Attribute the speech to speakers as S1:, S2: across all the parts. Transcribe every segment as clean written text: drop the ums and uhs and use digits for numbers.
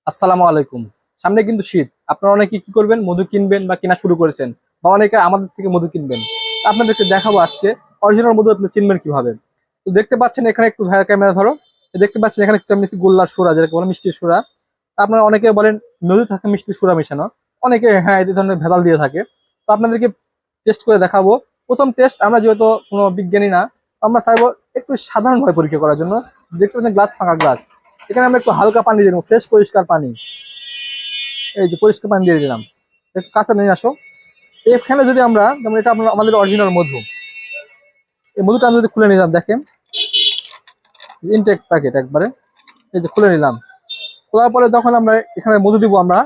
S1: আসসালামু আলাইকুম। সামনে কিন্তু শীত। আপনারা অনেকে কি করবেন? মধু কিনবেন বা কেনা শুরু করেছেন, বা অনেকে আমাদের থেকে মধু কিনবেন। তা আপনাদেরকে দেখাবো আজকে অরিজিনাল মধু আপনি চিনবেন কিভাবে। তো দেখতে পাচ্ছেন এখানে একটু ভাইয়া ক্যামেরা ধরো। দেখতে পাচ্ছেন এখানে কিছু আমি নিচ্ছি গোল্লার সুরা, যেটাকে বলে মিষ্টির সুরা। আপনারা অনেকে বলেন মধু থাকে মিষ্টির সুরা মেশানো, অনেকে হ্যাঁ এই ধরনের ভেজাল দিয়ে থাকে। তো আপনাদেরকে টেস্ট করে দেখাবো। প্রথম টেস্ট, আমরা যেহেতু কোনো বিজ্ঞানী না, আমরা চাইবো একটু সাধারণভাবে পরীক্ষা করার জন্য। দেখতে পাচ্ছেন গ্লাস, ফাঁকা গ্লাস। এখানে আমরা একটু হালকা পানি দিয়ে দেবো, ফ্রেশ পরিষ্কার পানি। এই যে পরিষ্কার পানি দিয়ে দিলাম, একটু কাঁচা নিয়ে আসো। এখানে যদি আমরা, যেমন এটা আপনার আমাদের অরিজিনাল মধু, এই মধুটা আমি যদি খুলে নিলাম, দেখেন ইনটেক প্যাকেট একবারে। এই যে খুলে নিলাম, খোলার পরে যখন আমরা এখানে মধু দিব, আমরা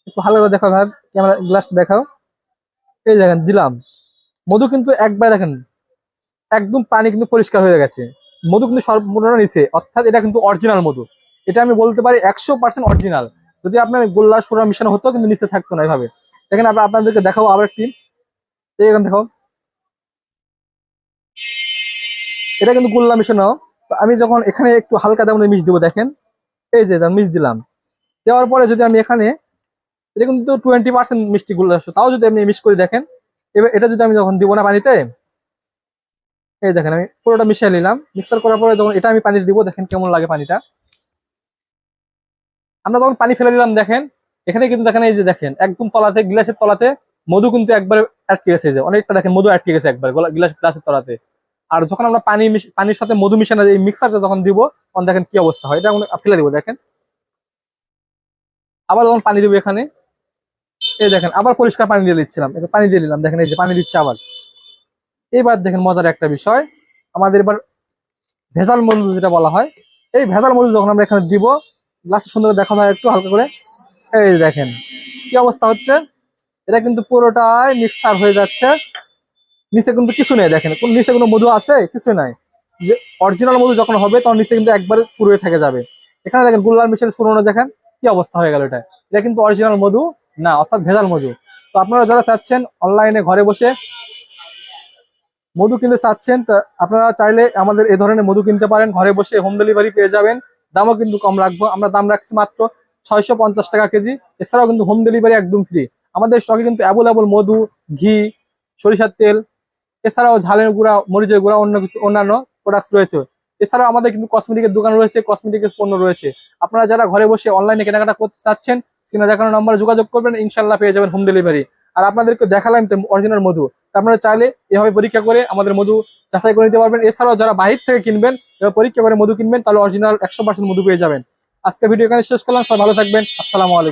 S1: একটু হালকা করে দেখাও ভাই, ক্যামেরা গ্লাসটা দেখাও। এই দেখেন দিলাম মধু, কিন্তু একবার দেখেন একদম পানি কিন্তু পরিষ্কার হয়ে গেছে। মধু কিন্তু সম্পূর্ণ নিচে, অর্থাৎ এটা কিন্তু অরিজিনাল মধু। এটা আমি বলতে পারি 100% অরিজিনাল। যদি আপনার গোল্লা সুরা মিশানো হতো, কিন্তু নিচে থাকতো না এভাবে। দেখেন আপনাদেরকে দেখাবো আবার একটি। এখানে দেখো, এটা কিন্তু গোল্লা মিশানো। তো আমি যখন এখানে একটু হালকা দামে মিশ দিব, দেখেন এই যে মিশ দিলাম। দেওয়ার পরে যদি আমি এখানে, এটা কিন্তু 20% মিষ্টি গোল্লা, তাও যদি আপনি মিক্স করে দেখেন। এবার এটা যদি আমি যখন দিব না পানিতে, এই দেখেন আমি পুরোটা মিশিয়ে নিলাম। মিক্সার করার পরে যখন এটা আমি পানি দিব, দেখেন কেমন লাগে পানিটা। আমরা যখন পানি ফেলে দিলাম, দেখেন এখানে কিন্তু দেখেন, এই যে দেখেন একদম তলাতে, গ্লাসের তলাতে মধু কিন্তু একবার আটকে গেছে। এই যে অনেকটা দেখেন মধু আটকে গেছে একবার গ্লাসের তলাতে। আর যখন আমরা পানির সাথে মধু মিশানো এই মিক্সারটা যখন দিব, তখন দেখেন কি অবস্থা হয়। এটা আমরা ফেলে দিব, দেখেন আবার যখন পানি দিব এখানে, এই দেখেন আবার পরিষ্কার পানি দিয়ে দিচ্ছিলাম, পানি দিয়ে দিলাম, দেখেন এই যে পানি দিচ্ছে আবার। এবার দেখেন মজার একটা বিষয়, আমাদের এবার ভেজাল মধু যেটা বলা হয়, এই ভেজাল মধু যখন আমরা এখানে দিব, গ্লাসটা সুন্দর করে দেখা হয় একটু হালকা করে। এই যে দেখেন কি অবস্থা হচ্ছে। এটা কিন্তু পুরোটাই মিক্সার হয়ে যাচ্ছে। নিচে কিন্তু কিছু নেই, দেখেন কোন নিচে কোনো মধু আছে? কিছু নাই। যে অরিজিনাল মধু যখন হবে, তখন নিচে কিন্তু একবারে পুরো থেকে যাবে। এখানে দেখেন গুল্লার মিশেল শুরনো, দেখেন কি অবস্থা হয়ে গেল। এটা কিন্তু অরিজিনাল মধু না, অর্থাৎ ভেজাল মধু। তো আপনারা যারা চাচ্ছেন অনলাইনে ঘরে বসে মধু কিনতে চাচ্ছেন, তা আপনারা চাইলে আমাদের এই ধরনের মধু কিনতে পারেন। ঘরে বসে হোম ডেলিভারি পেয়ে যাবেন। দামও কিন্তু কম রাখবো, আমরা দাম রাখছি মাত্র 650 টাকা কেজি। এছাড়াও কিন্তু হোম ডেলিভারি একদম ফ্রি। আমাদের স্টকে কিন্তু অ্যাভেলেবল মধু, ঘি, সরিষার তেল, এছাড়াও ঝালের গুঁড়া, মরিচের গুঁড়া, অন্যান্য প্রোডাক্টস রয়েছে। এছাড়াও আমাদের কিন্তু কসমেটিকের দোকান রয়েছে, কসমেটিক্স পণ্য রয়েছে। আপনারা যারা ঘরে বসে অনলাইনে কেনাকাটা করতে চাচ্ছেন, স্ক্রিনে দেখানো নম্বরে যোগাযোগ করবেন, ইনশাল্লাহ পেয়ে যাবেন হোম ডেলিভারি। আর আপনাদেরকে দেখালাম অরিজিনাল মধু, তা আপনারা চাইলে এভাবে পরীক্ষা করে আমাদের মধু যাচাই করে নিতে পারবেন। এছাড়াও যারা বাইরে থেকে কিনবেন, এবার পরীক্ষা করে মধু কিনবেন, তাহলে অরিজিনাল 100% মধু পেয়ে যাবেন। আজকে ভিডিও এখানে শেষ করলাম। সবাই ভালো থাকবেন। আসসালামু আলাইকুম।